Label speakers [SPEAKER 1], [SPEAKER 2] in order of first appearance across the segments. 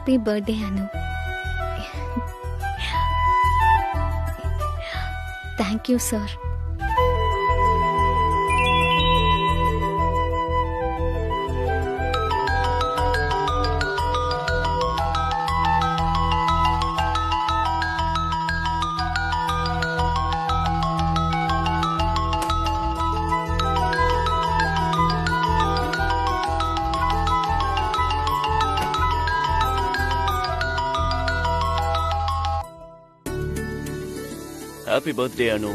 [SPEAKER 1] Happy birthday Anu. Thank you sir.
[SPEAKER 2] Happy birthday Anu.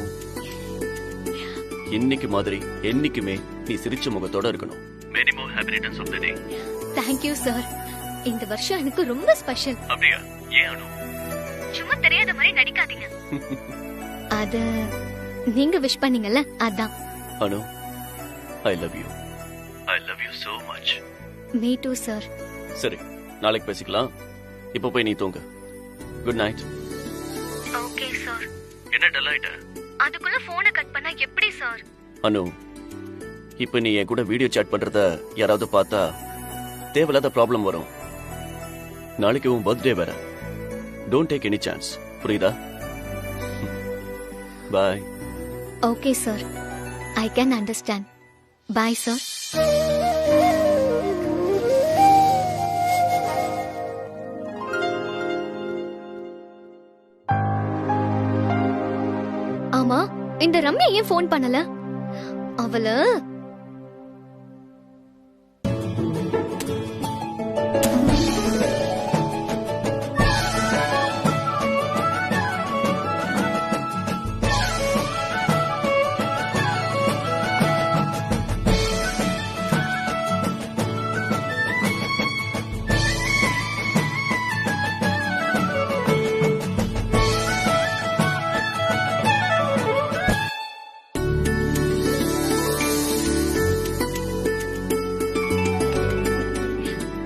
[SPEAKER 2] இன்னைக்கு மாதிரி என்னைக்குமே நீ சிரிச்ச முகத்தோட இருக்கணும். Many more happy returns of the day.
[SPEAKER 1] Thank you sir. இந்த வருஷம் எனக்கு ரொம்ப ஸ்பெஷல்.
[SPEAKER 2] அப்படியா? ஏன் அனு?
[SPEAKER 1] சும்மா தெரியாத மாதிரி நடிக்காதீங்க. அது நீங்க விஷ் பண்ணீங்கல்ல அதான்.
[SPEAKER 2] அனு, I love you. I love you so much.
[SPEAKER 1] Me too sir.
[SPEAKER 2] சரி, நாளைக்கு பேசிக்கலாம். இப்போ போய் நீ தூங்கு. Good night.
[SPEAKER 1] Okay sir.
[SPEAKER 2] என்ன டல்லாயிட்ட?
[SPEAKER 1] அதுக்குள்ள போனை கட் பண்ணா எப்படி சார்?
[SPEAKER 2] அனு, இப்ப நீ என் கூட வீடியோ சாட் பண்றத யாராவது பார்த்தா தேவையில்லாத ப்ராப்ளம் வரும். நாளைக்கு உன் பர்த்டே வேற. Don't take any chance. புரியுதா? Bye.
[SPEAKER 1] Okay sir. I can understand. Bye sir. ஆமா, இந்த ரம்யா ஏன் போன் பண்ணல? அவள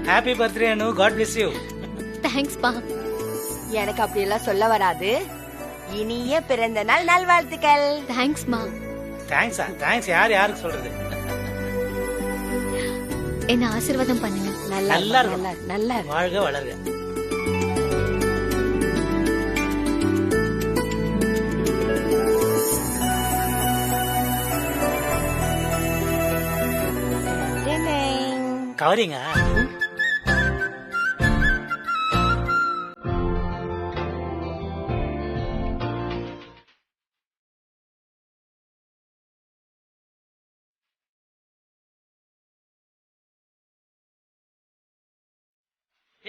[SPEAKER 3] happy birthday Anu. God bless you.
[SPEAKER 1] Thanks பா.
[SPEAKER 4] எனக்கு அப்படி எல்லாம் சொல்ல வராது. இனிய பிறந்த நாள் நல்வாழ்த்துக்கள்.
[SPEAKER 1] தேங்க்ஸ் மா.
[SPEAKER 3] தேங்க்ஸா? தேங்க்ஸ் யாருக்கு சொல்றது?
[SPEAKER 1] என்ன ஆசீர்வாதம் பண்ணுங்க.
[SPEAKER 3] நல்லா இருக்கு.
[SPEAKER 4] நல்லா
[SPEAKER 3] வாழ்க வளர்க. கவரிங்க.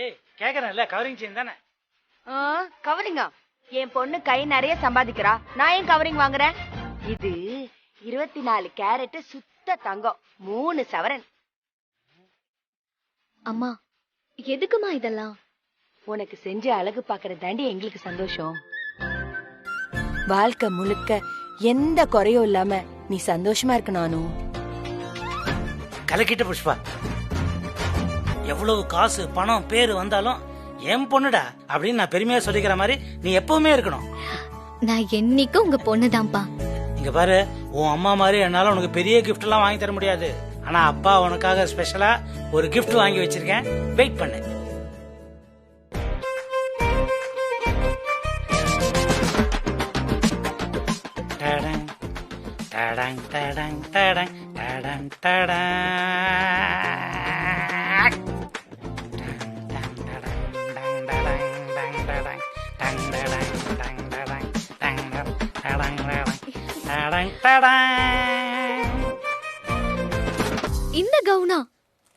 [SPEAKER 3] ஏய், கேக்குறேன்ல, கவரிங் செயின் தானே?
[SPEAKER 4] கவரிங்கா? என் பொண்ணு கை நிறைய சம்பாதிக்கிறா, நான் ஏன் கவரிங் வாங்குறேன்? இது 24 கேரட் சுத்த தங்கம், 3 சவரன்.
[SPEAKER 1] அம்மா, எதுக்குமா இதெல்லாம்?
[SPEAKER 4] உனக்கு செஞ்சு அழகு பாக்குறது தாண்டி எங்களுக்கு சந்தோஷம். வாழ்க்கை முழுக்க எந்த குறையும் இல்லாம நீ சந்தோஷமா இருக்கணும்.
[SPEAKER 3] கலக்கிட்ட புஷ்பா. எவ்வளவு காசு பணம் பேரு வந்தாலும் என் பொண்ணுடா அப்படின்னு நான் பெருமையா சொல்லிக்கிற மாதிரி நீ எப்பவுமே இருக்கணும்.
[SPEAKER 1] நான் என்னைக்கும் உங்க பொண்ணுதான்ப்பா.
[SPEAKER 3] இங்க பாரு, உன் அம்மா மாதிரி என்னால உனக்கு பெரிய கிஃப்ட் எல்லாம் வாங்கி தர முடியாது. ஆனா அப்பா உனக்காக ஸ்பெஷலா ஒரு கிஃப்ட் வாங்கி வச்சிருக்கேன். வெயிட் பண்ணு. டடங் டடங் டடங் டடங் டடங் டடங்.
[SPEAKER 1] இந்த கவுனா?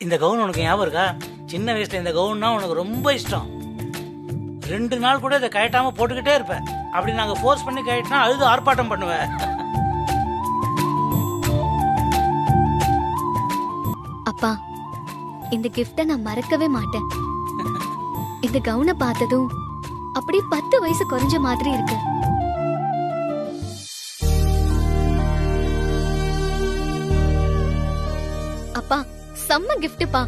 [SPEAKER 3] இந்த கவுன் உனக்கு ஞாபகம் இருக்கா? சின்ன வயசுல இந்த கவுன்னா உனக்கு ரொம்ப இஷ்டம். 2 நாள் கூட இதை கழட்டாம போட்டுக்கிட்டே இருப்ப. அப்படி நாங்க ஃபோர்ஸ் பண்ணி கழட்டினா அழுது ஆர்ப்பாட்டம் பண்ணுவேன்.
[SPEAKER 1] அப்பா, இந்த கிஃப்ட நான் மறக்கவே மாட்டேன். இந்த கவுனை பார்த்ததும் அப்படி 10 வயசு குறைஞ்ச மாதிரி இருக்கு. அப்பா, செம்ம கிஃப்ட்ப்பா.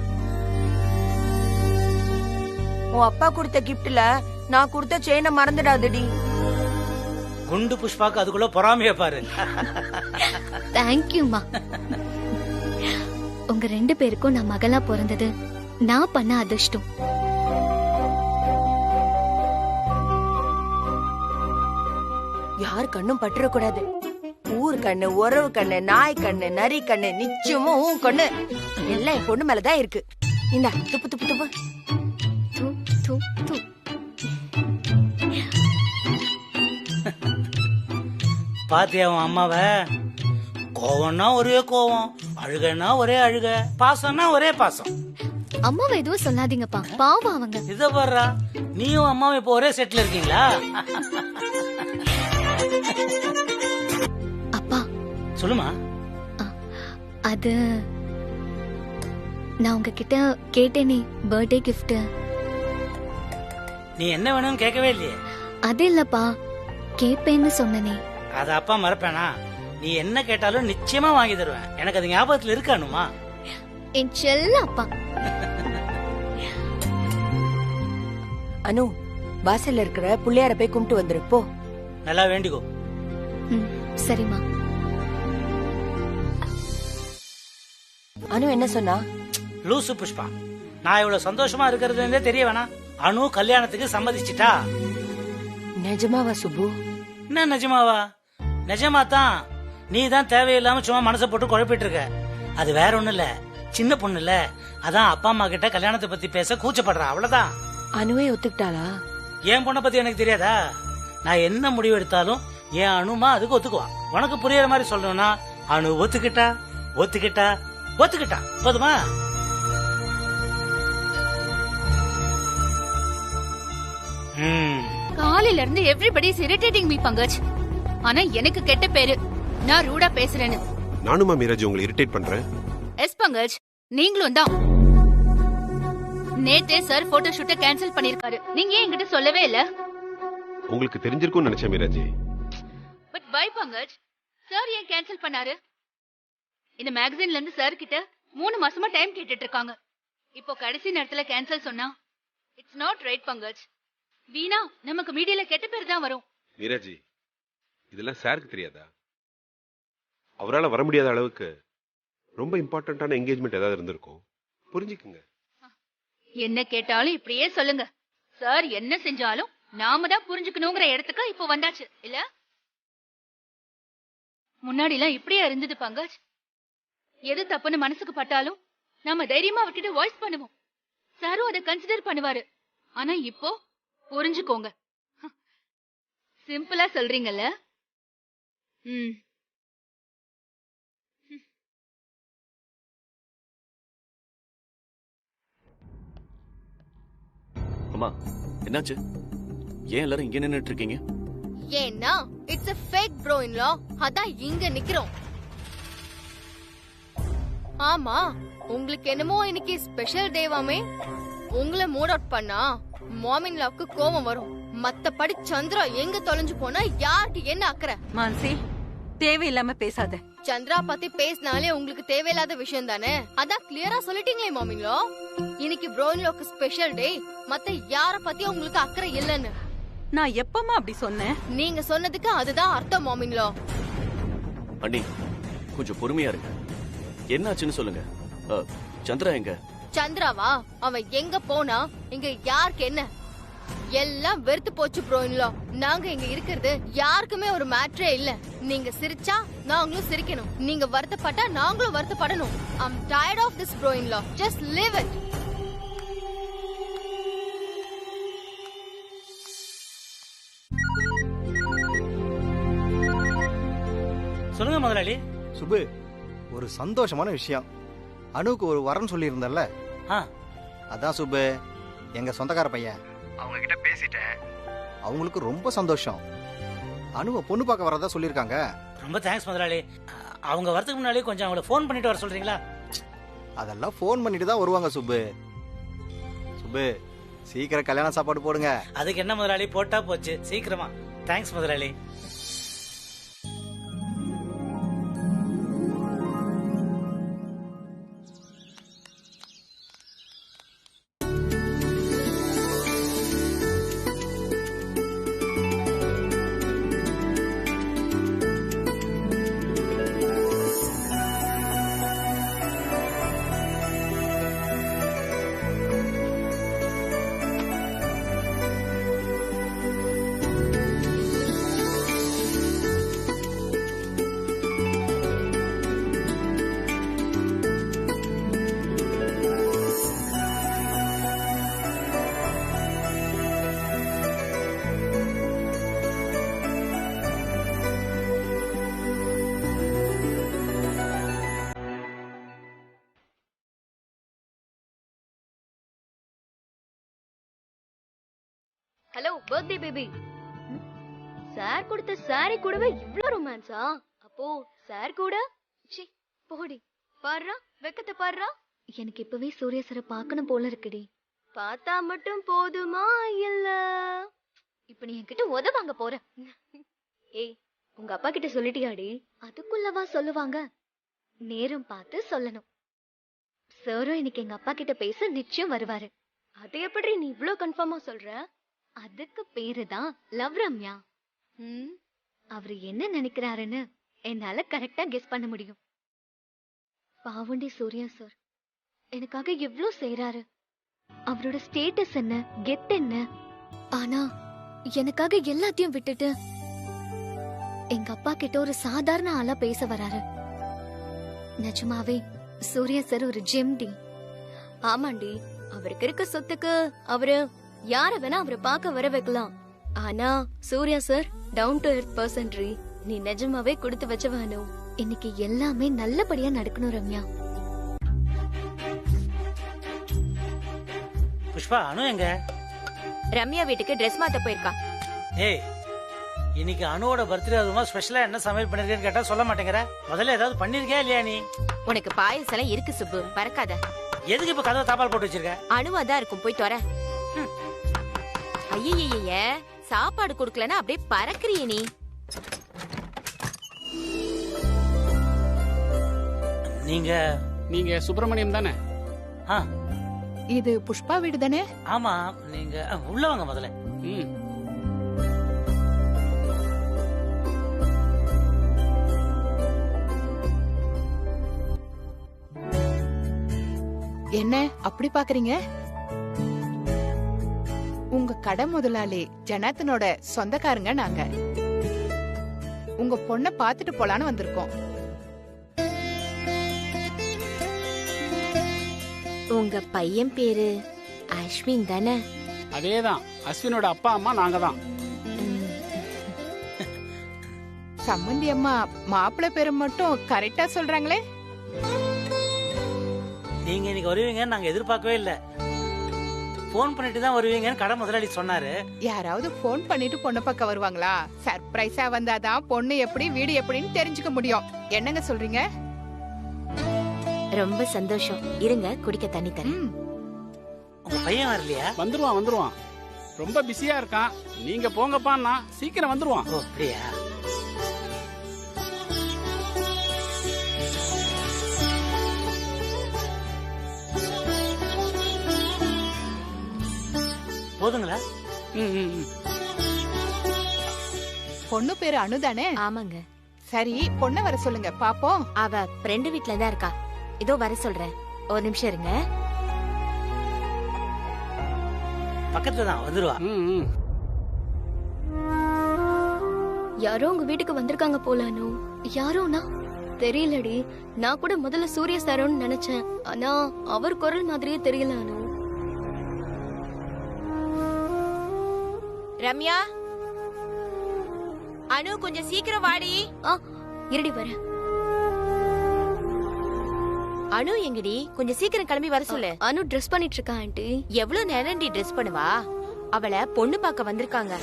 [SPEAKER 4] உன் அப்பா கொடுத்த கிஃப்ட்ல நான் கொடுத்த செயினை மறந்துடாதடி.
[SPEAKER 3] குண்டு புஷ்பாக்கு அதுக்குள்ள பொறாமைய பாரு.
[SPEAKER 1] தேங்க்யூமா. உங்க 2 பேருக்கும் நான் மகளா பிறந்தது நான் பண்ண அதிர்ஷ்டம்.
[SPEAKER 4] யாரு கண்ணும் பட்டுறக்கூடாது. ஊர் கண்ணு, உறவு கண்ணு, நாய் கண்ணு, நரி கண்ணு, நிச்சயமும் உன் கண்ணு எல்லாம் என் பொண்ணு மேலதான் இருக்கு. இந்தா துப்பு துப்பு துப்பு.
[SPEAKER 1] தூ, தூ, தூ.
[SPEAKER 3] பாத்தியா உன் அம்மாவை? கோவம்னா ஒரே கோவம், அழுகன்னா ஒரே அழுக, பாசம்னா ஒரே பாசம்.
[SPEAKER 1] அம்மாவை எதுவும் சொல்லாதீங்கப்பா, பாவம் அவங்க.
[SPEAKER 3] இத பாருடா, நீயும் அம்மாவும் இப்ப ஒரே செட்ல இருக்கீங்களா?
[SPEAKER 1] அப்பா
[SPEAKER 3] சொல்லுமா.
[SPEAKER 1] அது நான் உங்ககிட்ட கேட்டேனே பர்த்டே கிஃப்ட்.
[SPEAKER 3] நீ என்ன வேணும்னு கேட்கவே இல்லையே.
[SPEAKER 1] அது இல்லப்பா, கேப்பேன்னு சொன்னனே.
[SPEAKER 3] அத அப்பா மறப்பேனா? நீ என்ன கேட்டாலும் நிச்சயமா வாங்கி தருவேன். எனக்கு அது ஞாபகத்துல இருக்கானுமா?
[SPEAKER 1] என் செல்ல அப்பா.
[SPEAKER 4] அனு, வாசல்ல இருக்கிற புள்ளையார போய் கும்பிட்டு வந்துரு போ.
[SPEAKER 3] நல்லா வேண்டிக்கோ.
[SPEAKER 1] சரிம்மா.
[SPEAKER 4] அனு என்ன சொன்னா?
[SPEAKER 3] லூசு புஷ்பா, நான் இவ்வளவு சந்தோஷமா இருக்கிறதுலே தெரிய வேணா? அனு கல்யாணத்துக்கு சம்மதிச்சிட்டா.
[SPEAKER 4] நிஜமாவா சுப்பு?
[SPEAKER 3] என்ன நிஜமாவா? நிஜமா தான். நீ தான் தேவையில்லாம சும்மா மனசை போட்டு குழப்பிட்டு இருக்க. அது வேற ஒண்ணு இல்ல, சின்ன பொண்ணு இல்ல, அதான் அப்பா அம்மா கிட்ட கல்யாணத்தை பத்தி பேச கூச்சப்படுறா, அவ்வளவுதான்.
[SPEAKER 4] அனுவே ஒத்துக்கிட்டாளா?
[SPEAKER 3] என் பொண்ணை பத்தி எனக்கு தெரியாதா? நான் என்ன முடிவு எடுத்தாலும் என் அனுமா அதுக்கு ஒத்துக்குவா. உனக்கு புரியற மாதிரி சொல்லணும்னா, அனு ஒத்துக்கிட்டா ஒத்துக்கிட்டா ஒத்துக்கிட்டா போதுமா?
[SPEAKER 5] காலையில இருந்து everybody is irritating me Pankaj. ஆனா எனக்கு கெட்ட பேரு, நான் ரூடா பேசுறேன்னு.
[SPEAKER 6] நானுமா மீராஜ் உங்களை இரிட்டேட் பண்றேன்?
[SPEAKER 5] எஸ் பங்கஜ், நீங்களும் தான். நேத்தே சார் போட்டோ ஷூட்டை கேன்சல் பண்ணிருக்காரு. நீங்க ஏன் என்கிட்ட சொல்லவே இல்ல?
[SPEAKER 6] உங்களுக்கு தெரிஞ்சிருக்கும்னு நினைச்சேன் Meeraj.
[SPEAKER 5] But bye Pankaj, sir ஏன் கேன்சல் பண்ணாரு? இந்த மேகசின்ல இருந்து சார் கிட்ட 3 மாசமா டைம் கேட்டுட்டு இருக்காங்க. இப்போ கடைசி நேரத்துல கேன்சல் சொன்னா இட்ஸ் நாட் ரைட் பங்கஜ். வீணா நமக்கு மீடியால கெட்ட பேர் தான் வரும்.
[SPEAKER 6] மீராஜ், இதெல்லாம் சாருக்கு தெரியாதா? அவரால் வர முடியாத அளவுக்கு ரொம்ப இம்பார்ட்டன்டான என்கேஜ்மெண்ட் ஏதாவது இருந்திருக்கும். புரிஞ்சுக்குங்க.
[SPEAKER 5] என்ன கேட்டாலும் இப்படியே சொல்லுங்க. சார் என்ன செஞ்சாலும் நாம தான் புரிஞ்சுக்கணுங்கிற இடத்துக்கு இப்போ வந்தாச்சு இல்ல? முன்னாடி எல்லாம் இப்படியே இருந்தது பங்கஜ். எது தப்புன்னு மனசுக்கு பட்டாலும் நாம தைரியமா அவர்கிட்ட வாய்ஸ் பண்ணுவோம். சாரும் அதை கன்சிடர் பண்ணுவாரு. ஆனா இப்போ புரிஞ்சுக்கோங்க. சிம்பிளா சொல்றீங்கல்ல?
[SPEAKER 2] அம்மா, என்னாச்சு? ஏன் எல்லாரும் இங்க நின்னுட்டு இருக்கீங்க?
[SPEAKER 7] ஏன்னா it's a fake bro in law. அதான் இங்க நிக்கிறோம். ஆமா, உங்களுக்கு என்னமோ இன்னைக்கு ஸ்பெஷல் டேவாமே. உங்களை மூட் அவுட் பண்ணா மாமின் லாவுக்கு கோவம் வரும். மத்தபடி சந்திரா எங்க தொலைஞ்சு போனா யாருக்கு என்ன அக்கறை?
[SPEAKER 8] மான்சி, தேவையில்லாம பேசாத.
[SPEAKER 7] சந்திரா பத்தி பேசினாலே உங்களுக்கு தேவையில்லாத விஷயம் தானே. அதான் கிளியரா சொல்லிட்டீங்களே மாமின் லா. இன்னைக்கு ப்ரோயின் லாக்கு ஸ்பெஷல் டே. மத்த யார பத்தி உங்களுக்கு அக்கறை இல்லன்னு
[SPEAKER 8] நான் எப்பமா அப்படி சொன்னேன்?
[SPEAKER 7] நீங்க சொன்னதுக்கு அதுதான் அர்த்தம் மாமின் லா.
[SPEAKER 2] அண்ணி, கொஞ்சம் பொறுமையா இருங்க. என்னாச்சுன்னு சொல்லுங்க. சந்திரா எங்க?
[SPEAKER 7] சந்திராவா? அவன் எங்க போனா இங்க யாருக்கு என்ன? எல்லாம் வெறுத்து போச்சு ப்ரோயின்லா. நாங்க இங்க இருக்கிறது யாருக்குமே ஒரு மேட்ரே இல்ல. நீங்க சிரிச்சா நாங்களும் சிரிக்கணும், நீங்க வருத்தப்பட்டா நாங்களும் வருத்தப்படணும். I'm tired of this ப்ரோயின்லா. Just live it.
[SPEAKER 3] சொல்லுங்க முதலாளி.
[SPEAKER 9] சுபு, ஒரு சந்தோஷமான விஷயம். அனுக்கு ஒரு வரன் சொல்லி இருந்தல்ல, அதான் சுபு, எங்க சொந்தக்கார பையன். அவங்க கிட்ட பேசிட்டேன். அவங்களுக்கு ரொம்ப சந்தோஷம். அனுவை பொண்ணு பார்க்க வரதா சொல்லிருக்காங்க.
[SPEAKER 3] ரொம்ப தேங்க்ஸ் முதலாளி. அவங்க வரதுக்கு முன்னாடி கொஞ்சம் அவங்கள ஃபோன் பண்ணிட்டு வர சொல்றீங்களா?
[SPEAKER 9] அதெல்லாம் ஃபோன் பண்ணிட்டு தான் வருவாங்க சுபு. சுபு, சீக்கிரம் கல்யாண சாப்பாடு போடுங்க.
[SPEAKER 3] அதுக்கு என்ன முதலாளி, போட்டா போச்சு. சீக்கிரமா. தேங்க்ஸ் முதலாளி.
[SPEAKER 1] Hello birthday baby. சார் கொடுத்த சாரி கூடவே இவ்ளோ ரொமான்ஸா? அப்போ சார் கூட சி போடி. பாருடா வெக்கத்தை பாருடா. எனக்கு இப்பவே சூர்யா சாரை பார்க்கணும் போல இருக்குடி. பார்த்தா மட்டும் போதுமா இல்ல இப்ப நீ என்கிட்ட உதவாங்க போற? ஏய் உங்க அப்பா கிட்ட சொல்லிட்டியாடி? அதுக்குள்ளவா சொல்லுவாங்க? நேரம் பார்த்து சொல்லணும். சாரும் இன்னைக்கு எங்க அப்பா கிட்ட பேச நிச்சயம் வருவாரு. அது எப்படி நீ இவ்ளோ கன்ஃபார்மா சொல்ற? அதுக்கு பேருதான் லவ் ரம்யா. அவரு என்ன நினைக்கிறாருன்னு என்னால கரெக்டா கெஸ் பண்ண முடியும். பாவண்டி சூர்யா சார் எனக்காக எவ்ளோ செய்யறாரு. அவரோட ஸ்டேட்டஸ் என்ன, கெத் என்ன. ஆனா எனக்காக எல்லாத்தையும் விட்டுட்டு எங்க அப்பா கிட்ட ஒரு சாதாரண ஆளா பேச வராரு. நிஜமாவே சூர்யா சார் ஒரு ஜெம்டி. ஆமாண்டி, அவருக்கு இருக்க சொத்துக்கு அவரு யார வேணா அவரை பார்க்க வர வைக்கலாம். ஆனா Surya sir down to earth person. நீ நிஜமாவே கொடுத்து வச்சவானோ. இன்னைக்கு எல்லாமே நல்லபடியா நடக்கணும் ரம்யா.
[SPEAKER 3] புஷ்பா, அனு எங்க?
[SPEAKER 4] ரம்யா வீட்டுக்கு ட்ரெஸ் மாத்த போயிருக்கா.
[SPEAKER 3] ஏய், இன்னைக்கு அனுவோட பர்த்டே, அதுமா ஸ்பெஷலா என்ன சமையல் பண்ணிருக்கேன்னு கேட்டா சொல்ல மாட்டேங்கிற. முதல்ல ஏதாவது பண்ணிருக்கியா இல்லையா நீ?
[SPEAKER 4] உனக்கு பாயசம் எல்லாம் இருக்கு சுப்பு, பறக்காத.
[SPEAKER 3] எதுக்கு இப்ப கதவை தாப்பால் போட்டு வச்சிருக்க?
[SPEAKER 4] அனுவாதான் இருக்கும், போய் தர. ஐய சாப்பாடு கொடுக்கலன்னா அப்படியே பறக்குறிய நீ.
[SPEAKER 3] நீங்க
[SPEAKER 10] சுப்பிரமணியம் தானே?
[SPEAKER 8] இது புஷ்பா வீடு தானே?
[SPEAKER 3] ஆமா, நீங்க உள்ள வாங்க முதல்ல.
[SPEAKER 8] என்ன அப்படி பாக்குறீங்க? உங்க கடை முதலாளி ஜனார்த்தனோட சொந்தக்காரங்க நாங்க. உங்க பொண்ண பாத்துட்டு போலான்னு வந்திருக்கோம்.
[SPEAKER 4] உங்க பையன் பேரு அஸ்வின் தானே?
[SPEAKER 10] அதேதான், அஸ்வினோட அப்பா அம்மா நாங்க தான்.
[SPEAKER 8] சம்பந்தி அம்மா மாப்பிள்ளை பேரு மட்டும் கரெக்டா சொல்றாங்களே.
[SPEAKER 3] நீங்க இன்னைக்கு வருவீங்கன்னு நாங்க எதிர்பார்க்கவே இல்ல. போன் பண்ணிட்டு தான் வருவீங்கன்னு கடை முதலாளி சொன்னாரு.
[SPEAKER 8] யாராவது போன் பண்ணிட்டு பொண்ணு பக்கம் வருவாங்களா? சர்ப்ரைஸா வந்தாதான் பொண்ணு எப்படி வீடு எப்படின்னு தெரிஞ்சுக்க முடியும். என்னங்க சொல்றீங்க?
[SPEAKER 4] ரொம்ப சந்தோஷம். இருங்க, குடிக்க தண்ணி தரேன்.
[SPEAKER 3] உங்க பையன் வரலையா?
[SPEAKER 10] வந்துருவான். ரொம்ப பிஸியா இருக்கான். நீங்க போங்கப்பான்னா சீக்கிரம் வந்துருவான்.
[SPEAKER 3] ஓ அப்படியா? போதுங்களா?
[SPEAKER 8] பொண்ணு பேரு அனுதானே?
[SPEAKER 4] ஆமாங்க.
[SPEAKER 7] சரி பொண்ண வர சொல்லுங்க பாப்போம்.
[SPEAKER 4] அவ ஃப்ரெண்டு வீட்ல தான் இருக்கா. இதோ வர சொல்றேன், ஒரு நிமிஷம் இருங்க.
[SPEAKER 3] பக்கத்துல தான் வந்துருவா.
[SPEAKER 1] யாரோ உங்க வீட்டுக்கு வந்திருக்காங்க போலானோ. யாரோனா தெரியலடி. நான் கூட முதல்ல சூர்யா சாரோன்னு நினைச்சேன். ஆனா அவர் குரல் மாதிரியே தெரியலானோ.
[SPEAKER 4] ரம்யா, அனு கொஞ்சம் சீக்கிரம் வாடி.
[SPEAKER 1] இருடி வர.
[SPEAKER 4] அனு எங்கடி? கொஞ்சம் சீக்கிரம் கிளம்பி வர சொல்லு.
[SPEAKER 1] அனு ட்ரெஸ் பண்ணிட்டு இருக்கா ஆண்டி.
[SPEAKER 4] எவ்வளவு நேரம்டி ட்ரெஸ் பண்ணுவா? அவளை பொண்ணு பார்க்க வந்திருக்காங்க.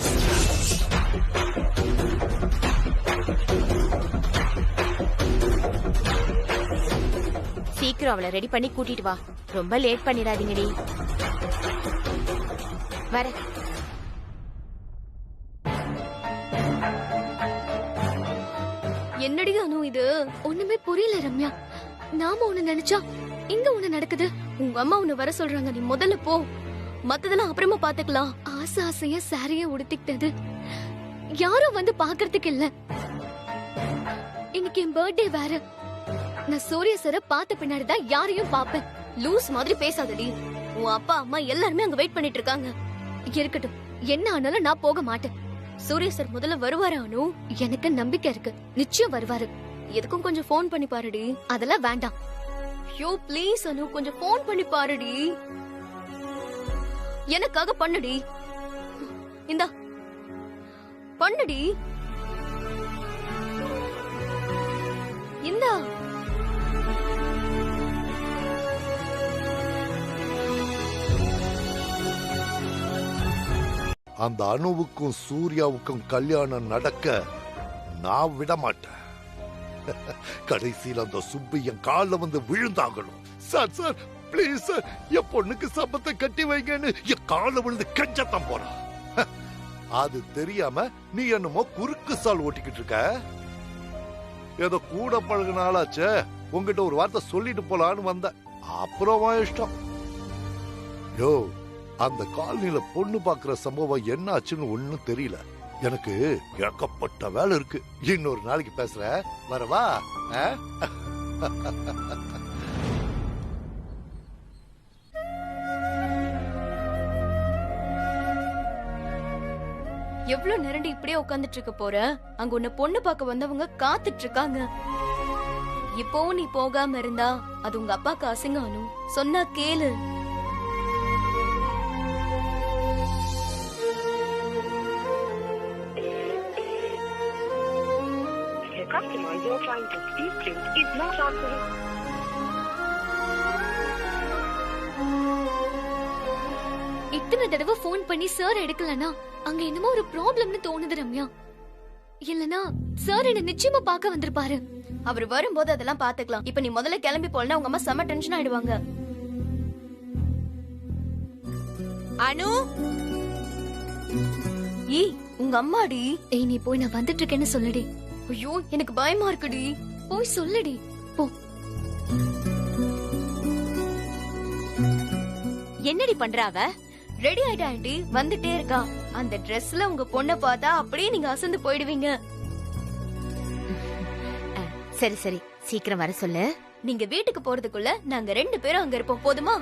[SPEAKER 4] சீக்கிரம் அவளை ரெடி பண்ணி கூட்டிட்டு வா. ரொம்ப லேட் பண்ணிடாதீங்கடி. வர.
[SPEAKER 1] என்னடி அனு இது? ஒண்ணுமே புரியல ரம்யா. நாம ஒண்ணு நினைச்சா இங்க ஒண்ணு நடக்குது. உங்க அம்மா உன்னை வர சொல்றாங்க, நீ முதல்ல போ. மத்ததெல்லாம் அப்புறமா பாத்துக்கலாம். ஆசை ஆசையா சாரிய உடுத்திக்கிட்டது யாரும் வந்து பாக்குறதுக்கு இல்ல. இன்னைக்கு என் பர்த்டே வேற. நான் சூரிய சார பார்த்த பின்னாடிதான் யாரையும் பாப்பேன். லூஸ் மாதிரி பேசாதடி. உன் அப்பா அம்மா எல்லாருமே அங்க வெயிட் பண்ணிட்டு இருக்காங்க. இருக்கட்டும், என்ன ஆனாலும் நான் போக மாட்டேன். சூரிய சார் முதல்ல வருவாரு அனு. எனக்கு நம்பிக்கை இருக்கு, நிச்சயம் வருவாரு. எதுக்கும் கொஞ்சம் போன் பண்ணி பாருடி. அதெல்லாம் வேண்டாம். யோ ப்ளீஸ் அனு, கொஞ்சம் போன் பண்ணி பாருடி. எனக்காக பண்ணுடி. இந்தா பண்ணுடி. இந்தா.
[SPEAKER 11] அந்த அணுவுக்கும் சூர்யாவுக்கும் கல்யாணம் நடக்க நான் விட மாட்டேன். கடைசியில் அந்த சுப்பு என் காலில் வந்து விழுந்தாகணும். சார் சார் பிளீஸ் சார், என் பொண்ணுக்கு சம்பத்தை கட்டி வைங்கன்னு என் காலில் விழுந்து கெஞ்சத்தான் போறான். அது தெரியாம நீ என்னமோ குறுக்கு சால் ஓட்டிக்கிட்டு இருக்க. ஏதோ கூட பழகினாலாச்சே, உங்ககிட்ட ஒரு வார்த்தை சொல்லிட்டு போலான்னு வந்த. அப்புறம் இஷ்டம். யோ, அந்த காலனில பொண்ணு பாக்குற சம்பவம் என்ன ஆச்சுன்னு ஒண்ணும் தெரியல. எனக்கு ஏகப்பட்ட வேலை இருக்கு. இன்னொரு நாளைக்கு பேசுற, வரவா?
[SPEAKER 1] எவ்வளவு நேரண்டி இப்படியே உட்கார்ந்துட்டு இருக்க போற? அங்க உன்னை பொண்ணு பார்க்க வந்தவங்க காத்துட்டு இருக்காங்க. இப்போவும் நீ போகாம இருந்தா அது உங்க அப்பாக்கு அசிங்கம். அனு, சொன்னா கேளு. இத்தனை தடவை போன் பண்ணி சார் எடுக்கலனா அங்க என்னமோ ஒரு ப்ராப்ளம்னு தோணுது ரம்யா. இல்லனா சார் என்ன நிச்சயமா பார்க்க வந்திருப்பாரு. அவர் வரும்போது அதெல்லாம் பாத்துக்கலாம். இப்ப நீ முதல்ல கிளம்பி போலனா உங்க அம்மா செம டென்ஷன் ஆயிடுவாங்க.
[SPEAKER 7] அனு,
[SPEAKER 1] ஏய் உங்க அம்மாடி. ஏய் நீ போய் நான் வந்துட்டு இருக்கேன்னு சொல்லுடி. ஐயோ எனக்கு பயமா இருக்குடி, போய் சொல்லுடி போ.
[SPEAKER 4] என்னடி பண்றாவ?
[SPEAKER 1] ரெடி ஆயிட்டா ஆண்டி, வந்துட்டே இருக்கா. அந்த ட்ரெஸ்ல உங்க பொண்ண பார்த்தா அப்படியே நீங்க அசந்து போயிடுவீங்க.
[SPEAKER 4] சரி சரி, சீக்கிரம் வர சொல்லு.
[SPEAKER 1] நீங்க வீட்டுக்கு போறதுக்குள்ள நாங்க 2 பேரும் அங்க இருப்போம், போதுமா?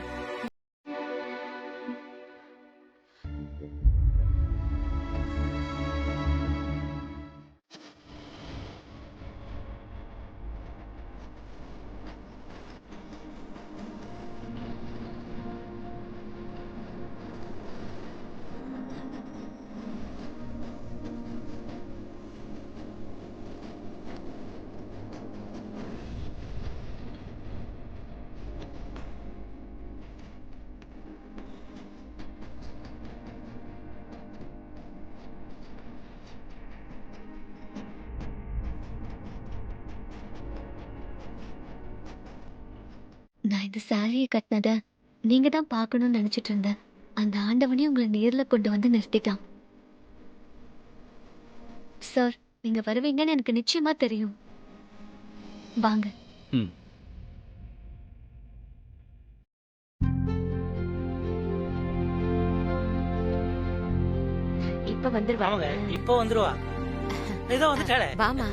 [SPEAKER 1] நான் இந்த சாரியை கட்டினத நீங்க தான் பார்க்கணும்னு நினைச்சிட்டு இருந்தேன். அந்த ஆண்டவனையும் உங்களை நேர்ல கொண்டு வந்து நிறுத்திட்டான். சார், நீங்க வருவீங்கன்னு எனக்கு நிச்சயமா தெரியும். வாங்க.
[SPEAKER 4] இப்ப வந்துருவா.
[SPEAKER 3] இப்ப வந்துருவா. ஏதோ வந்துட்டாளே.
[SPEAKER 4] வாமா.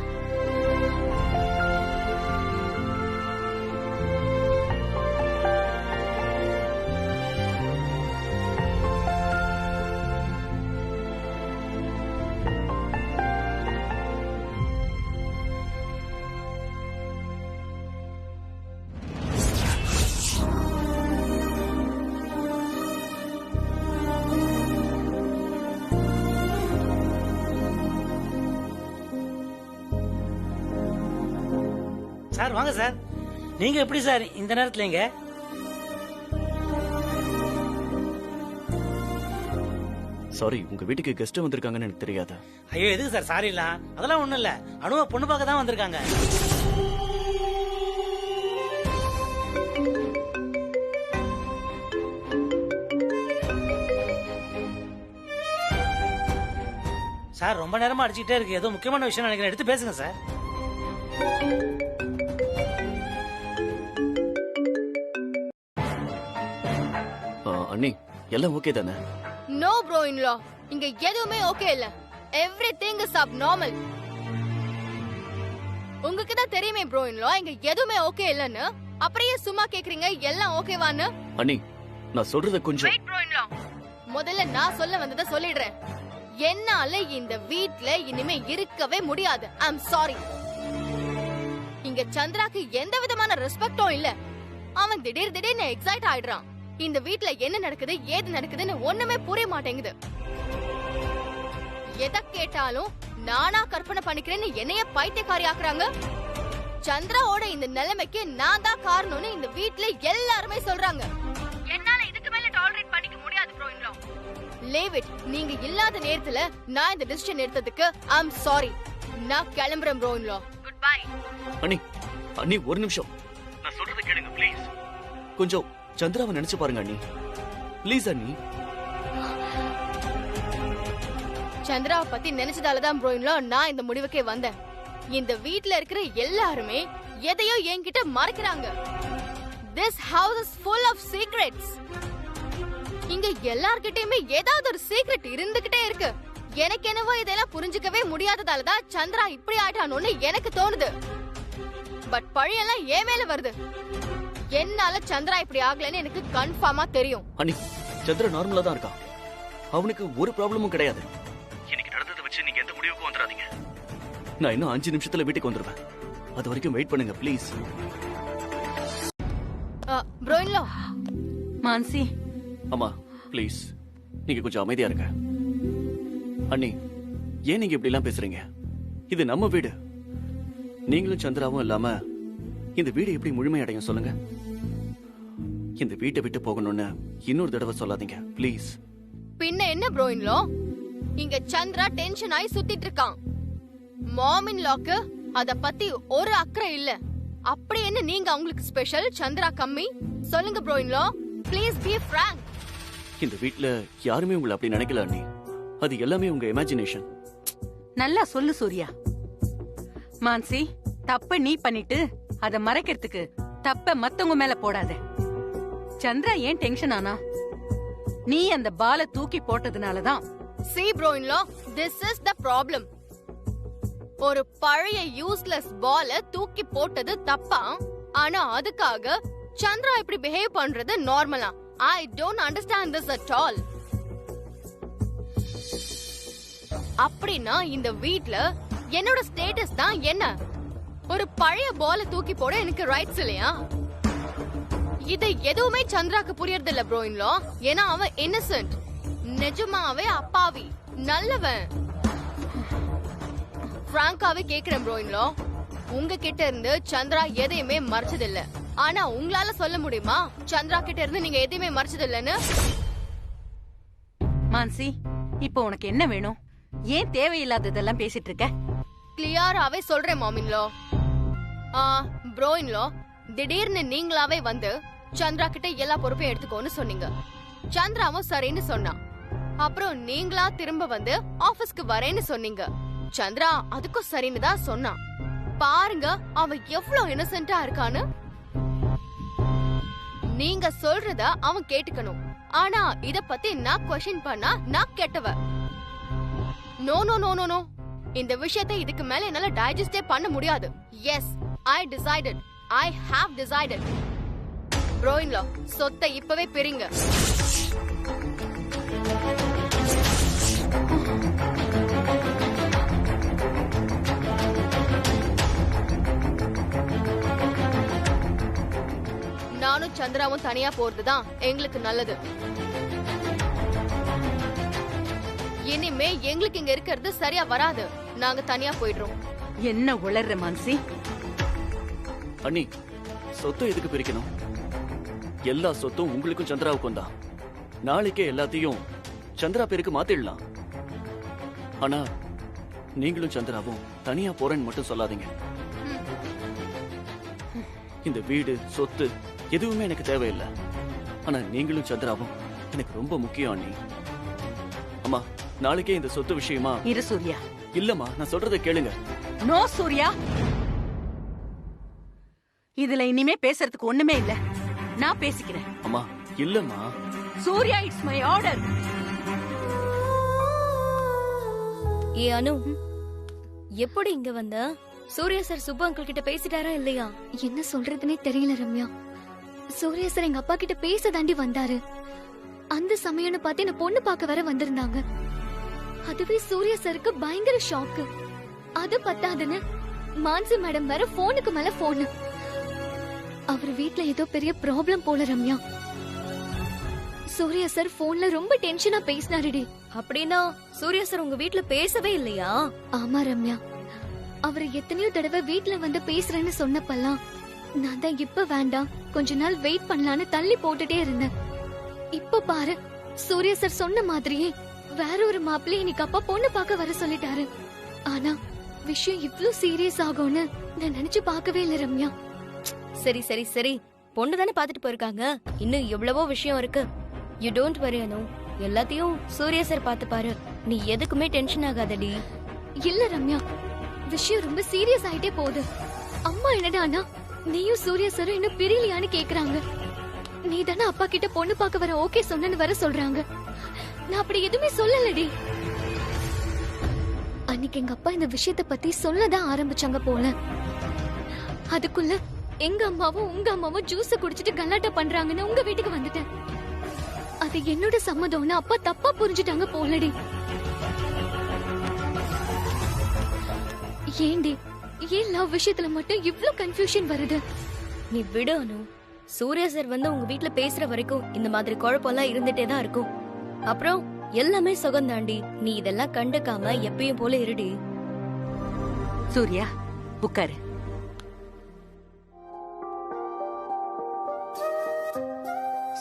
[SPEAKER 3] சார் வாங்க சார். நீங்க எப்படி சார் இந்த நேரத்துல இங்க?
[SPEAKER 2] சாரி, உங்க வீட்டுக்கு கெஸ்ட் வந்திருக்காங்கன்னு எனக்கு தெரியாது.
[SPEAKER 3] ஐயோ எதுக்கு சார் சாரி இல்ல? அதெல்லாம் ஒண்ணும் இல்ல. அனுவ பொண்ணு பார்க்க தான் வந்திருக்காங்க. சார் ரொம்ப நேரமா அடிச்சுட்டே இருக்கு. ஏதோ முக்கியமான விஷயம் நினைக்கிறேன், எடுத்து பேசுங்க சார்.
[SPEAKER 2] அண்ணி, எல்லாம் ஓகே தானே?
[SPEAKER 7] நோ ப்ரோ இன்லா, இங்க எதுவுமே ஓகே இல்ல. Everything is abnormal. உங்களுக்கு தான் தெரியுமே ப்ரோ இன்லா, இங்க எதுவுமே ஓகே இல்லன்னு. அப்படியே சும்மா கேக்குறீங்க எல்லாம் ஓகேவான்னு?
[SPEAKER 2] அண்ணி, நான் சொல்றத கொஞ்சம்
[SPEAKER 7] வெயிட் ப்ரோ இன்லா. முதல்ல நான் சொல்ல வந்ததை சொல்லிடுறேன். என்னால இந்த வீட்ல இனிமே இருக்கவே முடியாது. ஐ அம் சாரி. இங்க சந்திராக்கு எந்த விதமான ரெஸ்பெக்டும் இல்ல. அவன் திடீர்னு எக்ஸைட் ஆயிடுறான். இந்த வீட்ல என்ன நடக்குது ஏது நடக்குதுன்னு ஒண்ணுமே புரிய மாட்டேங்குது. எதை கேட்டாலும் நானா கற்பனை பண்ணிக்கிறேன்னு என்னைய பைத்தியக்காரி ஆக்குறாங்க. சந்திராவோட இந்த நிலைமைக்கு நான் தான் காரணம்னு இந்த வீட்ல எல்லாருமே சொல்றாங்க. என்னால இதுக்கு மேல டாலரேட் பண்ணிக்க முடியாது ப்ரோ. Leave it. நீங்க இல்லாத நேரத்துல நான் இந்த டிசிஷன் எடுத்ததுக்கு ஐ அம் சாரி. நான் கிளம்புறேன் bro in law. Good bye.
[SPEAKER 2] அண்ணி அண்ணி ஒரு நிமிஷம், நான் சொல்றத கேளுங்க ப்ளீஸ். கொஞ்சம் சந்திராவை நினைச்சு பாருங்க அண்ணி, ப்ளீஸ் அண்ணி.
[SPEAKER 7] சந்திராவை பத்தி நினைச்சதாலதான் ப்ரோ இன் லா நான் இந்த முடிவுக்கே வந்தேன். இந்த வீட்ல இருக்கிற எல்லாருமே எதையோ என்கிட்ட மறைக்கிறாங்க. This house is full of secrets. இங்க எல்லார்கிட்டயுமே ஏதாவது ஒரு சீக்ரெட் இருந்துகிட்டே இருக்கு. எனக்கு என்னவோ இதெல்லாம் புரிஞ்சுக்கவே முடியாததாலதான் சந்திரா இப்படி ஆயிட்டானோன்னு எனக்கு தோணுது. பட் பழியெல்லாம் ஏன் மேல வருது. என்னால சந்திரா இப்படி ஆகலன்னு எனக்கு கன்ஃபார்மா தெரியும்.
[SPEAKER 2] அண்ணி சந்திரா நார்மலா தான் இருக்கான், அவனுக்கு ஒரு ப்ராப்ளமும் கிடையாது. இன்னைக்கு நடந்ததை வச்சு நீங்க எந்த முடிவுக்கும் வந்துடாதீங்க. நான் இன்னும் 5 நிமிஷத்துல வீட்டுக்கு வந்துருவேன். அது வரைக்கும் வெயிட் பண்ணுங்க ப்ளீஸ்.
[SPEAKER 7] ப்ரோ இன் லா.
[SPEAKER 12] மான்சி.
[SPEAKER 2] அம்மா ப்ளீஸ் நீங்க கொஞ்சம் அமைதியா இருங்க. அண்ணி ஏன் நீங்க இப்படி எல்லாம் பேசுறீங்க? இது நம்ம வீடு. நீங்களும் சந்திராவும் இல்லாம இந்த வீடு எப்படி முழுமையடையும் சொல்லுங்க? இந்த வீட்டை விட்டு போகணும்னு இன்னொரு தடவை சொல்லாதீங்க ப்ளீஸ்.
[SPEAKER 7] பின்ன என்ன ப்ரோ இன் லா, இங்க சந்திரா டென்ஷன் ஆகி சுத்திட்டு இருக்கான். மாம் இன் லாக்கு அத பத்தி ஒரு அக்கறை இல்ல. அப்படி என்ன நீங்க அவங்களுக்கு ஸ்பெஷல், சந்திரா கம்மி? சொல்லுங்க bro in law, please be frank.
[SPEAKER 2] இந்த வீட்ல யாருமே உங்களை அப்படி நினைக்கல அண்ணி. அது எல்லாமே உங்க இமேஜினேஷன்.
[SPEAKER 12] நல்லா சொல்லு சூர்யா. மான்சி, தப்ப நீ பண்ணிட்டு அத மறைக்கிறதுக்கு தப்ப மத்தவங்க மேல போடாத. சந்திரா ஏன் டென்ஷன் ஆனா? நீ அந்த பால தூக்கி போட்டதுனாலதான்.
[SPEAKER 7] See bro in law, this is the problem. ஒரு பழைய யூஸ்லெஸ் பால தூக்கி போட்டது தப்பா? ஆனா அதுக்காக சந்திரா இப்படி பிஹேவ் பண்றது நார்மலா? I don't understand this at all. அப்படின்னா இந்த வீட்ல என்னோட ஸ்டேட்டஸ் தான் என்ன? ஒரு பழைய பால தூக்கி போட எனக்கு ரைட்ஸ் இல்லையா? இது எதுவுமே சந்திராக்கு புரியறது இல்ல ப்ரோ இன் லா. ஏன்னா அவன் இன்னசென்ட், நிஜமாவே அப்பாவி, நல்லவன். பிராங்காவே கேக்குறேன் ப்ரோ இன் லா, உங்ககிட்ட இருந்து சந்திரா எதையுமே மறைச்சது இல்ல. ஆனா உங்களால சொல்ல முடியுமா சந்திரா கிட்ட இருந்து நீங்க எதையுமே மறைச்சது இல்லன்னு?
[SPEAKER 12] மான்சி, இப்போ உனக்கு என்ன வேணும்? ஏன் தேவையில்லாததெல்லாம் பேசிட்டு இருக்க?
[SPEAKER 7] கிளியராவே சொல்றேன் மாம் இன் லா. ப்ரோ இன் லா, திடீர்னு நீங்களாவே வந்து சந்திரா கிட்ட எல்லா பொறுப்பையும் எடுத்துக்கோன்னு சொன்னீங்க. சந்திராவும் சரின்னு சொன்னான். அப்புறம் நீங்களா திரும்ப வந்து ஆபீஸ்க்கு வரேன்னு சொன்னீங்க. சந்திரா அதுக்கும் சரின்னு தான் சொன்னான். பாருங்க அவன் எவ்வளவு இன்னசென்ட்டா இருக்கான்னு. நீங்க சொல்றத அவன் கேட்டுக்கணும். ஆனா இத பத்தி நான் क्वेश्चन பண்ணா நான் கெட்டவ. No no no no no, இந்த விஷயத்தை இதுக்கு மேல என்னால டைஜஸ்டே பண்ண முடியாது. Yes, I decided. I have decided. Bro in law, சொத்தை இப்பவே பிரிங்க. நானும் சந்திராவும் தனியா போறதுதான் எங்களுக்கு நல்லது. இனிமே எங்களுக்கு இங்க இருக்கிறது சரியா வராது. நாங்க தனியா போயிடுறோம்.
[SPEAKER 12] என்ன உளர்ற மான்சி?
[SPEAKER 2] அண்ணி, சொத்தை எதுக்கு பிரிக்கணும்? எல்லா சொத்தும் உங்களுக்கும் சந்திராவுக்கும் தான். நாளைக்கே எல்லாத்தையும் சந்திரா பேருக்கு மாத்திடலாம். ஆனா நீங்களும் சந்திராவும் தனியா போறேன்னு மட்டும் சொல்லாதீங்க. இந்த வீடு சொத்து எதுவுமே எனக்கு தேவையில்லை. ஆனா நீங்களும் சந்திராவும் எனக்கு ரொம்ப முக்கியம் அண்ணி. அம்மா, நாளைக்கே இந்த சொத்து விஷயமா
[SPEAKER 12] இரு சூர்யா.
[SPEAKER 2] இல்லம்மா, நான் சொல்றதை கேளுங்க.
[SPEAKER 12] நோ சூர்யா, இதுல இனிமே பேசுறதுக்கு ஒண்ணுமே இல்ல. நான் பேசிக்கிறேன்.
[SPEAKER 2] அம்மா இல்லம்மா.
[SPEAKER 12] Surya, it's my order.
[SPEAKER 1] ஏ அனு, எப்படி இங்க வந்த? சூர்யா சார் சுப்பு அங்கிள் கிட்ட பேசிட்டாரா இல்லையா? என்ன சொல்றதுன்னே தெரியல ரம்யா. சூர்யா சார் எங்க அப்பா கிட்ட பேச தாண்டி வந்தாரு. அந்த சமயம்னு பார்த்து என்ன பொண்ணு பார்க்க வர வந்திருந்தாங்க. அதுவே சூர்யா சாருக்கு பயங்கர ஷாக்கு. அது பத்தாதுன்னு மான்சி மேடம் வேற போனுக்கு மேல போனு. அவர் வீட்ல ஏதோ பெரிய ப்ராப்ளம் போல ரம்யா. சூர்யா சார் போன்ல ரொம்ப டென்ஷனா பேசினாருடி. அப்படின்னா சூர்யா சார் உங்க வீட்ல பேசவே இல்லையா? ஆமா ரம்யா, அவர் எத்தனையோ தடவை வீட்ல வந்து பேசுறேன்னு சொன்னப்பெல்லாம் நான் தான் இப்ப வேண்டாம், கொஞ்ச நாள் வெயிட் பண்ணலான்னு தள்ளி போட்டுட்டே இருந்தேன். இப்ப பாரு, சூர்யா சார் சொன்ன மாதிரியே வேற ஒரு மாப்பிள்ளை இன்னைக்கு அப்பா பொண்ணு பார்க்க வர சொல்லிட்டாரு. ஆனா விஷயம் இவ்ளோ சீரியஸ் ஆகும்னு நான் நினைச்சு பார்க்கவே இல்ல ரம்யா.
[SPEAKER 7] சரி சரி சரி, பொண்ணு தானே பாத்துட்டு போயிருக்காங்க, இன்னும் எவ்வளவோ விஷயம் இருக்கு. யூ டோன்ட் வரி அனு, எல்லாத்தையும் சூர்யா சார் பாத்து பாரு. நீ எதுக்குமே டென்ஷன் ஆகாதடி.
[SPEAKER 1] இல்ல ரம்யா, விஷயம் ரொம்ப சீரியஸ் ஆயிட்டே போகுது. அம்மா என்னடானா நீயும் சூர்யா சாரும் இன்னும் பிரியலையான்னு கேக்குறாங்க. நீ தானே அப்பா கிட்ட பொண்ணு பார்க்க வர ஓகே சொன்னு வர சொல்றாங்க. நான் அப்படி எதுவுமே சொல்லலடி. அன்னைக்கு எங்க அப்பா இந்த விஷயத்தை பத்தி சொல்லதான் ஆரம்பிச்சாங்க போல. அதுக்குள்ள எங்க அம்மாவும் உங்க அம்மாவும் ஜூஸ் குடிச்சிட்டு கலாட்டா பண்றாங்கன்னு உங்க வீட்டுக்கு வந்துட்டேன். அது என்னோட சம்மதம்னு அப்பா தப்பா புரிஞ்சுட்டாங்க போலடி. ஏண்டி ஏன் லவ் விஷயத்துல மட்டும் இவ்ளோ கன்ஃபியூஷன் வருது?
[SPEAKER 7] நீ விடு அனு. சூர்யா சார் வந்து உங்க வீட்ல பேசுற வரைக்கும் இந்த மாதிரி குழப்பம்லாம் இருந்துட்டே தான் இருக்கும். அப்புறம் எல்லாமே சுகந்தாண்டி. நீ இதெல்லாம் கண்டுக்காம எப்பயும் போல இருடி.
[SPEAKER 12] சூர்யா உட்காரு.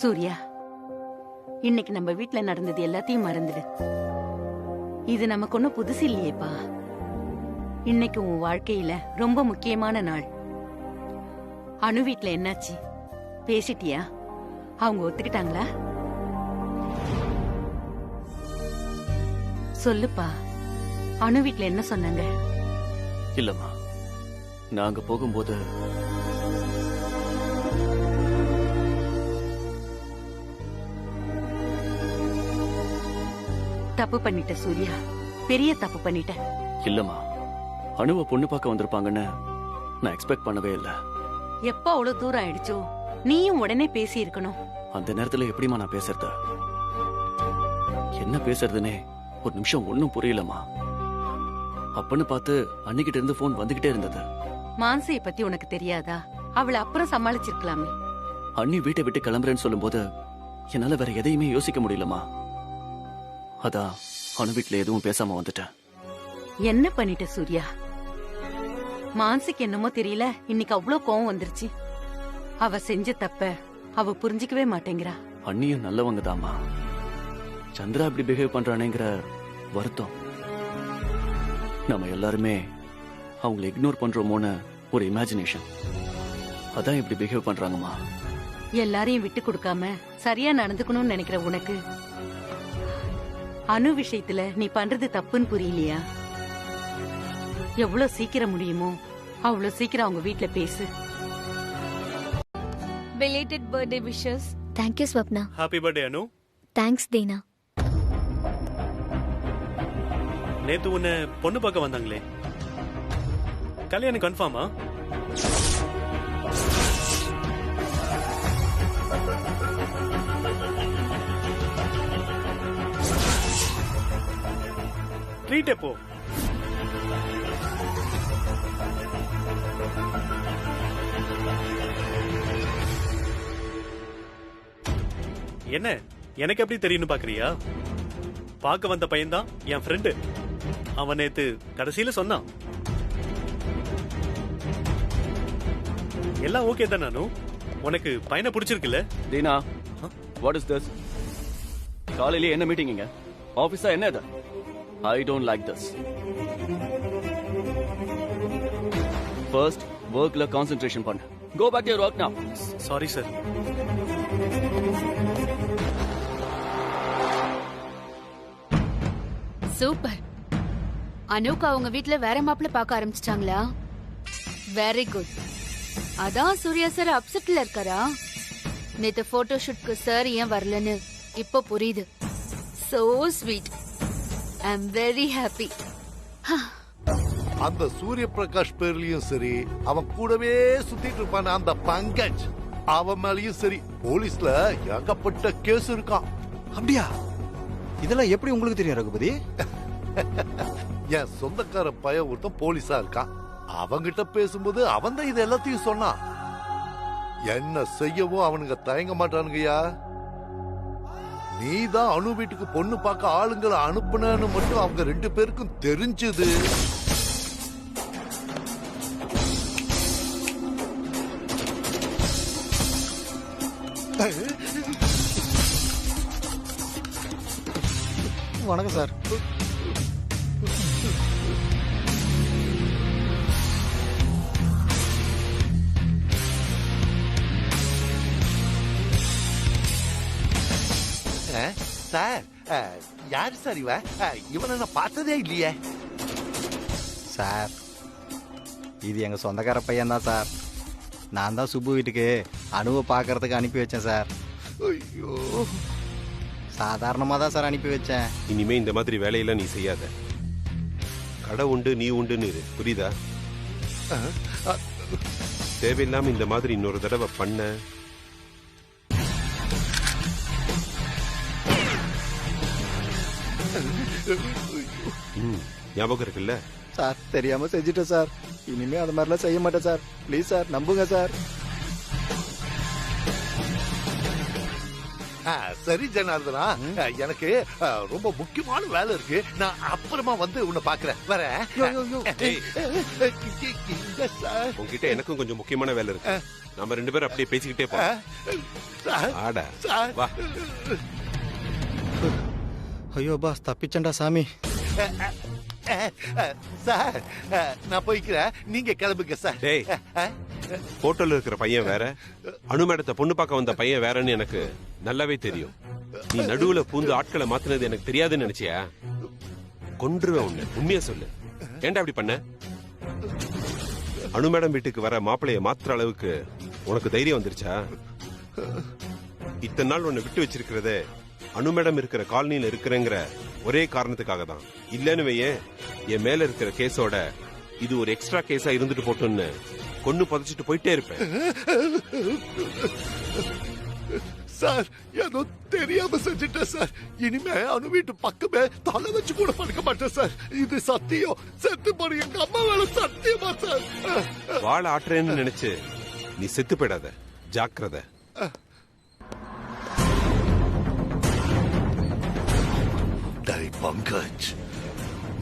[SPEAKER 12] சூர்யா, இன்னைக்கு நம்ம வீட்ல நடந்தது எல்லாத்தையும் மறந்துடு. இது நமக்கு ஒன்னும் புதுசு இல்லையேப்பா. இன்னைக்கு உன் வாழ்க்கையில ரொம்ப முக்கியமான நாள். அனு வீட்ல என்னாச்சு, பேசிட்டியா? அவங்க ஒத்துக்கிட்டாங்களா? சொல்லுப்பா, அனு வீட்ல என்ன சொன்னாங்க?
[SPEAKER 2] இல்லம்மா, நாங்க போகும்போது
[SPEAKER 12] தப்பு பண்ணிட்ட சூர்யா, பெரிய தப்பு பண்ணிட்ட.
[SPEAKER 2] இல்லம்மா, அனுவ பொண்ணு பார்க்க வந்திருப்பாங்கன்னு நான் எக்ஸ்பெக்ட் பண்ணவே இல்ல.
[SPEAKER 12] எப்ப அவ்வளவு தூரம் ஆயிடுச்சோ, நீயும் உடனே பேசி இருக்கணும்.
[SPEAKER 2] அந்த நேரத்துல எப்படிமா நான் பேசுறது? என்ன பேசுறதுனே ஒரு நிமிஷம் ஒண்ணும் புரியலம்மா. அப்பன்னு பார்த்து அன்னிக்கிட்ட இருந்து போன் வந்துகிட்டே இருந்தது.
[SPEAKER 12] மான்சியை பத்தி உனக்கு தெரியாதா? அவளை அப்புறம் சமாளிச்சிருக்கலாமே.
[SPEAKER 2] அண்ணி வீட்டை விட்டு கிளம்புறேன்னு சொல்லும்போது என்னால வேற எதையுமே யோசிக்க முடியலமா. அதான் அனு வீட்டுல எதுவும் பேசாம வந்துட்டேன்.
[SPEAKER 12] என்ன பண்ணிட்ட சூர்யா? மான்சிக்கு என்னமோ தெரியல, இன்னைக்கு அவ்வளவு கோவம் வந்துருச்சு. அவ செஞ்ச தப்ப அவ புரிஞ்சிக்கவே மாட்டேங்கிறா.
[SPEAKER 2] அண்ணியும் நல்லவங்க தாமா. சந்திரா இப்படி பிஹேவ் பண்றானேங்கிற வருத்தம். நம்ம எல்லாருமே அவங்களை இக்னோர் பண்றோமோன்னு ஒரு இமேஜினேஷன். அதான் இப்படி பிஹேவ் பண்றாங்கம்மா.
[SPEAKER 12] எல்லாரையும் விட்டு கொடுக்காம சரியா நடந்துக்கணும்னு நினைக்கிற உனக்கு அனு விஷயத்துல நீ பண்றது தப்புன்னு புரியலையா? எவ்வளவு சீக்கிரம் முடியுமோ அவ்வளவு சீக்கிரம் அவங்க வீட்ல பேசு.
[SPEAKER 1] Belated birthday wishes. Thank you Swapna.
[SPEAKER 13] Happy birthday Anu.
[SPEAKER 1] Thanks Dina.
[SPEAKER 13] நேத்து உன்னை பொண்ணு பார்க்க வந்தாங்களே, கல்யாணம் கன்ஃபார்மா? ட்ரீட் எப்போ? என்ன எனக்கு எப்படி தெரியும்னு பாக்குறியா? பார்க்க வந்த பையன்தான் என் ஃப்ரெண்டு. அவன் நேத்து கடைசியில சொன்னான். எல்லாம் ஓகே தான் நானு. உனக்கு பையனை பிடிச்சிருக்குல்ல?
[SPEAKER 2] Deena, what is this? காலையில என்ன மீட்டிங்க? ஆபீஸா என்ன இது? I don't like this. First, workல concentration பண்ணு. Go back to your work now.
[SPEAKER 13] Sorry sir.
[SPEAKER 5] Super. அனுக்கு அவங்க வீட்ல வேற மாப்பிள்ள பார்க்க ஆரம்பிச்சிட்டாங்களா? Very good. அதான் சூர்யா சார் அப்செட்ல இருக்காரா? நேத்து போட்டோ ஷூட்க்கு சார் ஏன் வரலன்னு இப்போ புரியுது. So sweet. I'm very happy.
[SPEAKER 11] அந்த சூரிய பிரகாஷ் பேர்லயும் சரி, அவன் கூடவே சுத்திட்டு இருப்பான அந்த பங்கஜ், அவன் மேலயும் சரி போலீஸ்ல ஏகப்பட்ட கேஸ் இருக்கான்.
[SPEAKER 9] அப்படியா? இதெல்லாம் எப்படி உங்களுக்கு தெரியும் ரகுபதி?
[SPEAKER 11] என் சொந்தக்கார பையன் ஒருத்தன் போலீஸா இருக்கான். அவங்கிட்ட பேசும்போது அவன் தான் இது எல்லாத்தையும் சொன்னான். என்ன செய்யவோ அவனுங்க தயங்க மாட்டானுங்கய்யா. நீதான் அனு வீட்டுக்கு பொண்ணு பார்க்க ஆளுங்களை அனுப்புனு மட்டும் அவங்க ரெண்டு பேருக்கும் தெரிஞ்சது.
[SPEAKER 9] வணக்கம் சார்.
[SPEAKER 11] சார் யாரு சார் இவனை நான் பார்த்ததே இல்லையே.
[SPEAKER 9] சார் இது எங்க சொந்தக்கார பையன் தான் சார். நான் தான் சுப்பு வீட்டுக்கு அணுவை பார்க்கறதுக்கு அனுப்பி வச்சேன் சார்.
[SPEAKER 11] ஐயோ,
[SPEAKER 9] சாதாரணமாக தான் சார் அனுப்பி வச்சேன்.
[SPEAKER 6] இனிமே இந்த மாதிரி வேலையெல்லாம் நீ செய்யாத. கடை உண்டு நீ உண்டுன்னு இரு, புரியுதா? தேவையில்லாம இந்த மாதிரி இன்னொரு தடவை பண்ண ஞாபகம் இருக்குல்ல
[SPEAKER 9] சார்? தெரியாம செஞ்சுட்டேன் சார். இனிமே அது மாதிரிலாம் செய்ய மாட்டேன் சார். ப்ளீஸ் சார், நம்புங்க சார்.
[SPEAKER 11] சரி ஜனார்தனா, எனக்கு ரொம்ப முக்கியமான வேலை இருக்கு. நான் அப்புறமா வந்து உன்னை பாக்குறேன். வரேன்.
[SPEAKER 6] உங்ககிட்ட எனக்கும் கொஞ்சம் முக்கியமான வேலை இருக்கு. நம்ம 2 பேரும் அப்படியே பேசிக்கிட்டே போறோம். ஆடா வா.
[SPEAKER 9] ஐயோ பாஸ், தப்பிச்சண்டா சாமி.
[SPEAKER 11] சார் நான் போய்க்கிறேன், நீங்க கிளம்புங்க சார்.
[SPEAKER 6] டேய், போட்டோல இருக்கிற பையன் வேற, அணு மேடத்தை பொண்ணு பார்க்க வந்த பையன் வேறன்னு எனக்கு நல்லாவே தெரியும். நீ நடுவுல பூந்து ஆட்களை மாத்தினது எனக்கு தெரியாதுன்னு நினைச்சியா? கொன்றுவேன் உன்னை. உண்மையா சொல்லு, ஏன்டா அப்படி பண்ண? அணு மேடம் வீட்டுக்கு வர மாப்பிளைய மாத்துற அளவுக்கு உனக்கு தைரியம் வந்துருச்சா? இத்தனை நாள் உன்னை விட்டு வச்சிருக்கிறதே அணு மேடம் இருக்கிற காலனியில இருக்கிறேங்கிற ஒரே காரணத்துக்காக தான். இல்லன்னு வையே, என் மேல இருக்கிற கேஸோட இது ஒரு எக்ஸ்ட்ரா கேஸா இருந்துட்டு போட்டோன்னு கொன்னு புதைச்சிட்டு போயிட்டே இருப்பேன்.
[SPEAKER 11] சார் ஏதோ தெரியாம செஞ்சுட்டேன் சார். இனிமே அணு வீட்டு பக்கமே தலை வச்சு கூட படுக்க மாட்டேன் சார். இது சத்தியம். செத்து போற எங்க அம்மா வேலை சத்தியமா சார்.
[SPEAKER 6] வாழ ஆட்டுறேன்னு நினைச்சு நீ செத்து போயிடாத, ஜாக்கிரதை.
[SPEAKER 11] டேய் பங்கஜ்,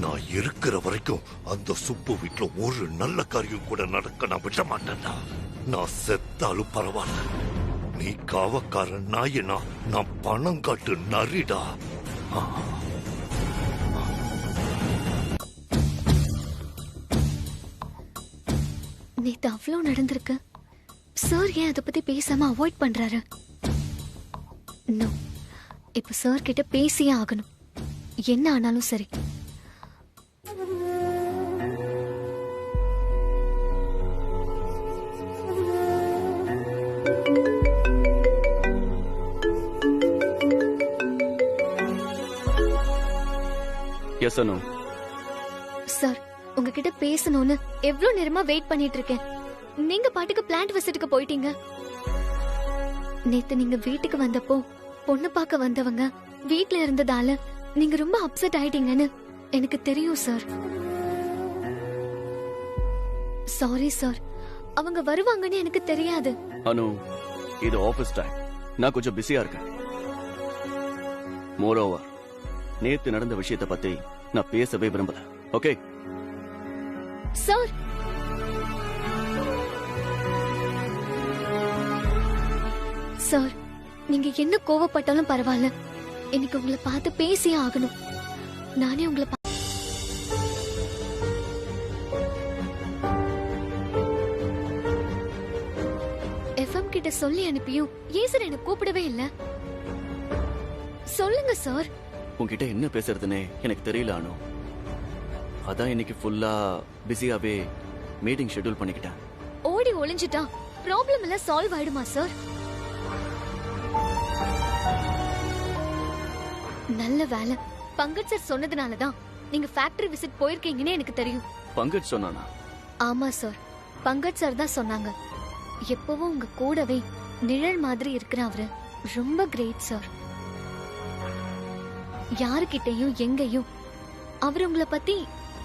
[SPEAKER 11] நான் இருக்கிற வரைக்கும் அந்த சுப்பு வீட்டுல ஒரு நல்ல காரியம் கூட நடக்க நான் விட மாட்டேன்டா. நான் செத்தாலும் பரவாயில்ல. நீ காவக்காரன் நாயனா, நான் பணம் காட்டு நரிடா.
[SPEAKER 1] நேத்து அவ்வளவு நடந்திருக்கு. சார் ஏன் அதை பத்தி பேசாம அவாய்ட் பண்றாரு? நோ, இப்ப சார் கிட்ட பேசியே ஆகணும். என்ன ஆனாலும் சரி.
[SPEAKER 2] எஸ் அனு.
[SPEAKER 1] சார், உங்ககிட்ட பேசணும்னு எவ்வளவு நேரமா வெயிட் பண்ணிட்டு இருக்கேன். நீங்க பாட்டுக்கு பிளான்ட் விசிட்டுக்கு போயிட்டீங்க. நேத்து நீங்க வீட்டுக்கு வந்தப்போ பொண்ணு பார்க்க வந்தவங்க வீட்ல இருந்ததால நீங்க ரொம்ப அப்செட் ஆயிட்டீங்கன்னு எனக்கு தெரியும் சார். சாரி சார், அவங்க வருவாங்கன்னு எனக்கு தெரியாது.
[SPEAKER 2] அனு, இது ஆபீஸ் டைம். நான் கொஞ்சம் பிஸியா இருக்கேன். மோரோவர், நேத்து நடந்த விஷயத்தை பத்தி நான் பேசவே விரும்பல. Okay
[SPEAKER 1] sir? சார், நீங்க என்ன கோவப்பட்டாலும் பரவாயில்ல, எனக்கு உங்களை பார்த்து பேசியே ஆகணும். நானே உங்களை எஃப்எம் கிட்ட சொல்லி அனுப்பியும் ஏன் சார் என்ன கூப்பிடவே இல்ல? சொல்லுங்க சார்.
[SPEAKER 2] உன்கிட்ட என்ன பேசுறதுன்னே எனக்கு தெரியல அனு. அதான் இன்னைக்கு ஃபுல்லா பிஸியாவே மீட்டிங் ஷெட்யூல் பண்ணிக்கிட்டேன்.
[SPEAKER 1] ஓடி ஒளிஞ்சிட்டா ப்ராப்ளம் எல்லாம் சால்வ் ஆயிடுமா சார்? நல்ல வேலை, பங்கஜ் சார் சொன்னதுனாலதான் நீங்க ஃபேக்டரி விசிட் போயிருக்கீங்கன்னு எனக்கு தெரியும்.
[SPEAKER 2] பங்கஜ் சொன்னானா?
[SPEAKER 1] ஆமா சார், பங்கஜ் சார் தான் சொன்னாங்க. எப்பவும் உங்க கூடவே நிழல் மாதிரி இருக்கிற அவரு ரொம்ப கிரேட் சார். யாருக்கிட்டையும் எங்கேயும் அவர் உங்களை பத்தி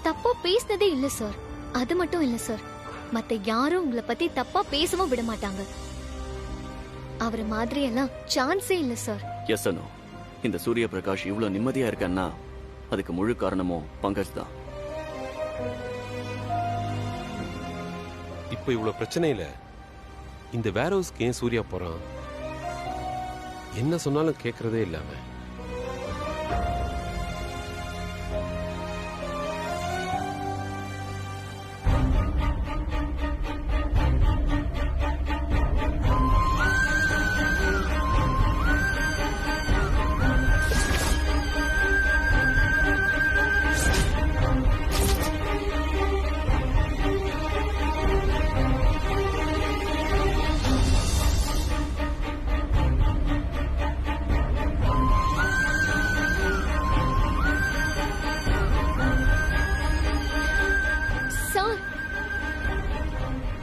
[SPEAKER 1] தப்பா பேசினதே இல்ல சார். அது மட்டும் இல்ல சார், மத்த யாரும் உங்களை பத்தி தப்பா பேசவும் விட மாட்டாங்க. அவரை மாதிரி எல்லாம் சான்ஸே இல்ல சார்.
[SPEAKER 2] எஸ் அனு, இந்த சூரிய பிரகாஷ் இவ்வளவு நிம்மதியா இருக்கன்னா அதுக்கு முழு காரணமும் பங்கஜ் தான்.
[SPEAKER 6] இப்ப இவ்வளவு பிரச்சனை இல்ல. இந்த வேர் ஹவுஸ்க்கு ஏன் சூர்யா போறான்? என்ன சொன்னாலும் கேக்குறதே இல்லாம.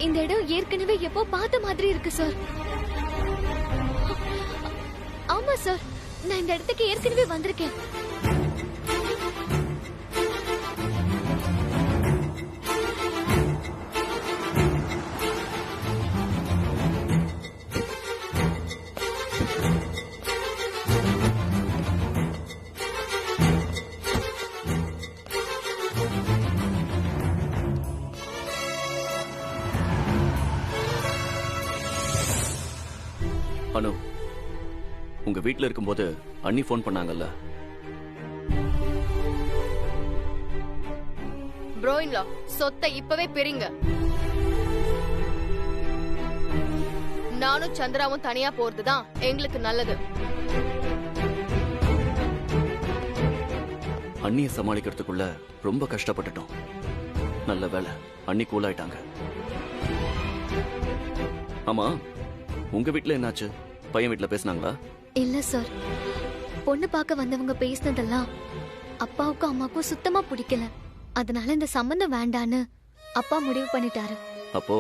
[SPEAKER 1] இந்த இடம் ஏற்கனவே எப்போ பார்த்த மாதிரி இருக்கு சார். ஆமா சார், நான் இந்த இடத்துக்கு ஏற்கனவே வந்திருக்கேன்.
[SPEAKER 2] அனு, உங்க வீட்ல இருக்கும்போது அண்ணி போன் பண்ணாங்கல்ல?
[SPEAKER 7] ப்ரோயின்லா, சொத்தை இப்பவே பிரிங்க. நானும் சந்திராவும் தனியா போறதுதான் எங்களுக்கு நல்லது.
[SPEAKER 2] அண்ணியை சமாளிக்கிறதுக்குள்ள ரொம்ப கஷ்டப்பட்டுட்டோம். நல்ல வேலை, அண்ணி கூல் ஆயிட்டாங்க. ஆமா, உங்க வீட்ல என்னாச்சு? பையன் வீட்ல பேசினாங்களா?
[SPEAKER 1] இல்ல சார், பொண்ணு பார்க்க வந்தவங்க பேசினதெல்லாம் அப்பாவுக்கும் அம்மாவுக்கும் சுத்தமா பிடிக்கல. அதனால இந்த சம்பந்தம் வேண்டான்னு அப்பா முடிவு பண்ணிட்டாரு.
[SPEAKER 2] அப்போ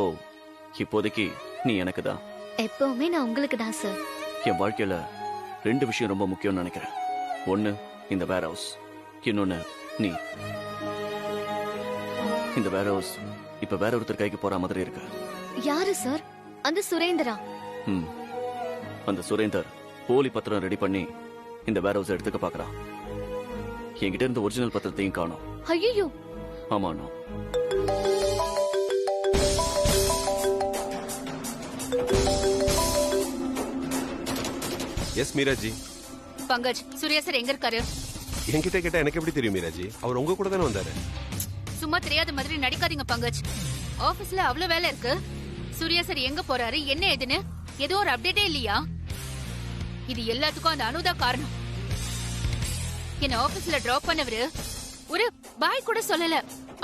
[SPEAKER 2] இப்போதைக்கு நீ எனக்கு தான்.
[SPEAKER 1] எப்பவுமே நான் உங்களுக்கு தான் சார்.
[SPEAKER 2] என் வாழ்க்கையில 2 விஷயம் ரொம்ப முக்கியம்னு நினைக்கிறேன். ஒன்னு இந்த வேர் ஹவுஸ், இன்னொன்னு நீ. இந்த வேர் ஹவுஸ் இப்ப வேற ஒருத்தர் கைக்கு போற மாதிரி இருக்கு.
[SPEAKER 1] யாரு சார்? அந்த சுரேந்திரா?
[SPEAKER 2] அந்த சுரேந்தர் போலி பத்திரம் ரெடி பண்ணி இந்த வேர் ஹவுஸ் எடுத்துக்க பாக்குறான். என்கிட்ட இருந்த ஒரிஜினல் பத்திரத்தையும் காணோம்.
[SPEAKER 1] ஐயோ!
[SPEAKER 2] ஆமா அண்ணா.
[SPEAKER 6] எஸ் மீராஜி.
[SPEAKER 5] பங்கஜ், சூர்யா சார் எங்க இருக்காரு?
[SPEAKER 6] என்கிட்ட கேட்டா எனக்கு எப்படி தெரியும் மீராஜி? அவர் உங்க கூட தானே வந்தாரு.
[SPEAKER 5] சும்மா தெரியாத மாதிரி நடிக்காதீங்க பங்கஜ். ஆபீஸ்ல அவ்வளவு வேலை இருக்கு. சூர்யா சார் எங்க போறாரு, என்ன ஏதுன்னு ஏதோ ஒரு அப்டேட்டே இல்லையா? இது எல்லாத்துக்கும் அந்த அனுதா காரணம். என்ன ஆபீஸ்ல டிராப் பண்ணவரு ஒரு பாய் கூட சொல்லல,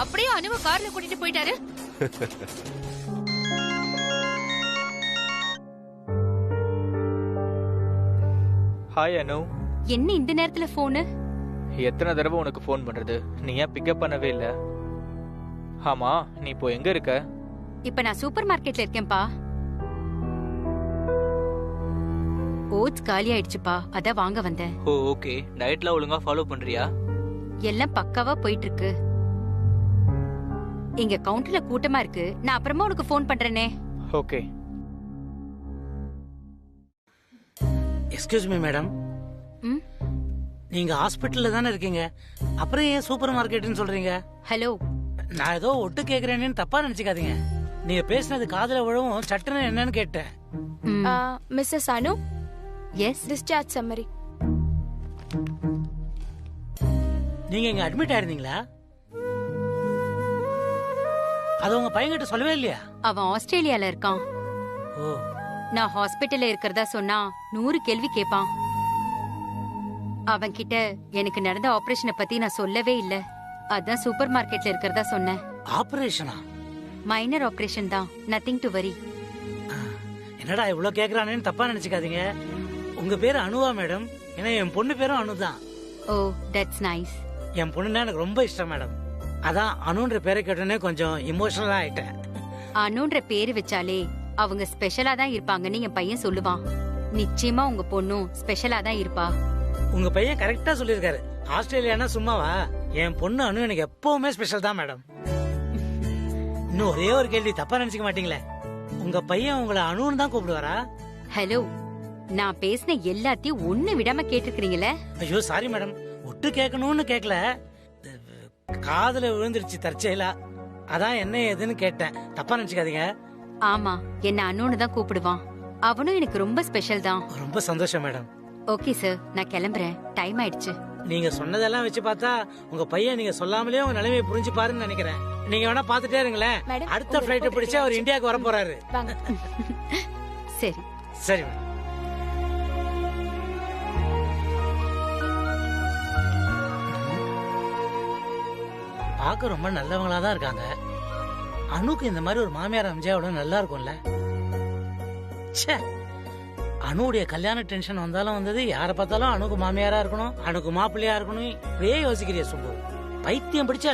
[SPEAKER 5] அப்படியே அனுவ கார்ல கூட்டிட்டு போயிட்டாரு.
[SPEAKER 14] ஹாய் அனு.
[SPEAKER 12] என்ன இந்த நேரத்துல போனு?
[SPEAKER 14] எத்தனை தடவை உனக்கு ஃபோன் பண்றது, நீ ஏன் பிக்கப் பண்ணவே இல்ல? ஆமா, நீ இப்போ எங்க இருக்க?
[SPEAKER 12] இப்ப நான் சூப்பர் மார்க்கெட்ல இருக்கேன்பா. ஓட்ஸ் காலி ஆயிடுச்சுப்பா, அத வாங்க வந்தேன்.
[SPEAKER 14] ஓ ஓகே. டயட்ல ஒழுங்கா ஃபாலோ பண்றியா?
[SPEAKER 12] எல்லாம் பக்காவா போயிட்டு இருக்கு. இங்க கவுண்டர்ல கூட்டமா இருக்கு, நான் அப்புறமா உனக்கு ஃபோன் பண்றேனே.
[SPEAKER 14] ஓகே.
[SPEAKER 3] Excuse me madam. நீங்க ஹாஸ்பிட்டல்ல தானே இருக்கீங்க, அப்புறம் ஏன் சூப்பர் மார்க்கெட்னு சொல்றீங்க?
[SPEAKER 12] ஹலோ,
[SPEAKER 3] நான் ஏதோ ஒட்டு கேக்குறேன்னு தப்பா நினைச்சுக்காதீங்க. நீங்க பேசினது காதுல விழவும் சட்டுன்னு என்னன்னு கேட்டேன்.
[SPEAKER 15] மிஸ்ஸஸ் அனு,
[SPEAKER 12] எஸ்,
[SPEAKER 15] டிஸ்சார்ஜ் சம்மரி.
[SPEAKER 3] நீங்க இங்க அட்மிட் ஆயிருந்தீங்களா? அது உங்க பையன்கிட்ட சொல்லவே இல்லையா?
[SPEAKER 12] அவன் ஆஸ்திரேலியால இருக்கான்.
[SPEAKER 3] ஓ.
[SPEAKER 12] நான் ஹாஸ்பிட்டல்ல இருக்கிறதா சொன்னா 100 கேள்வி கேட்பான். அவன் கிட்ட எனக்கு நடந்த ஆபரேஷனை பத்தி நான் சொல்லவே இல்ல. அதான் சூப்பர் மார்க்கெட்ல இருக்கிறதா சொன்னேன்.
[SPEAKER 3] ஆபரேஷனா?
[SPEAKER 12] மைனர் ஆபரேஷன் தான், நத்திங் டு வரி.
[SPEAKER 3] என்னடா இவ்வளவு கேக்குறானேன்னு தப்பா நினைச்சுக்காதீங்க. உங்க பேரு அனுவா மேடம்? ஏன்னா என் பொண்ணு பேரும் அனுதான்.
[SPEAKER 12] ஓ, தட்ஸ் நைஸ்.
[SPEAKER 3] என் பொண்ணுன்னா எனக்கு ரொம்ப இஷ்டம் மேடம். அதான் அனுன்ற பேரை கேட்டோன்னே கொஞ்சம் இமோஷனலா ஆயிட்டேன்.
[SPEAKER 12] அனுன்ற பேரு வச்சாலே அவங்க ஸ்பெஷலா தான் இருப்பாங்கன்னு என் பையன் சொல்லுவான். நிச்சயமா உங்க பொண்ணும் ஸ்பெஷலா தான் இருப்பா.
[SPEAKER 3] உங்க பையன் கரெக்டா சொல்லிருக்காரு. ஆஸ்திரேலியானா சும்மாவா? என் பொண்ணு அனு எனக்கு எப்பவுமே ஸ்பெஷல் தான் மேடம். இன்னும் ஒரே ஒரு கேள்வி, தப்பா நினைச்சுக்க மாட்டீங்களே? உங்க பையன் உங்களை அனுன்னு தான் கூப்பிடுவாரா?
[SPEAKER 12] ஹலோ, நான் பேசின எல்லாத்தையும் ஒண்ணு விடாம கேட்டுக்கிறீங்களே.
[SPEAKER 3] ஐயோ சாரி மேடம், ஒட்டு கேட்கணும்னு கேட்கல, காதுல விழுந்துருச்சு தற்செயலா. அதான் என்ன ஏதுன்னு கேட்டேன், தப்பா நினைச்சுக்காதீங்க.
[SPEAKER 12] ஆமா, என்ன அனுன்னு தான் கூப்பிடுவான். அவனும் எனக்கு ரொம்ப ஸ்பெஷல் தான்.
[SPEAKER 3] ரொம்ப சந்தோஷம் மேடம்.
[SPEAKER 12] ஓகே சார், நான் கிளம்புறேன், டைம் ஆயிடுச்சு.
[SPEAKER 3] நீங்க சொன்னதெல்லாம் வச்சு பார்த்தா உங்க பையன் நீங்க சொல்லாமலே உங்க நிலைமையை புரிஞ்சு பாருன்னு நினைக்கிறேன். நீங்க வேணா பாத்துட்டே இருங்களேன். அடுத்த பிளைட் பிடிச்சு அவர் இந்தியாவுக்கு வர போறாரு.
[SPEAKER 12] சரி
[SPEAKER 3] சரி. பார்க்க ரொம்ப நல்லவங்களா தான் இருக்காங்க. அனுக்கு இந்த மாதிரி ஒரு மாமியார் அமைஞ்சா அவ்வளவு நல்லா இருக்கும்ல. ச்சே, அனுடைய கல்யாண டென்ஷன் வந்தாலும் வந்தது, யாரை பார்த்தாலும் அனுக்கு மாமியாரா இருக்கணும், அனுக்கு மாப்பிள்ளையா இருக்கணும், இப்படியே யோசிக்கிறிய சும்பு. பைத்தியம் பிடிச்சா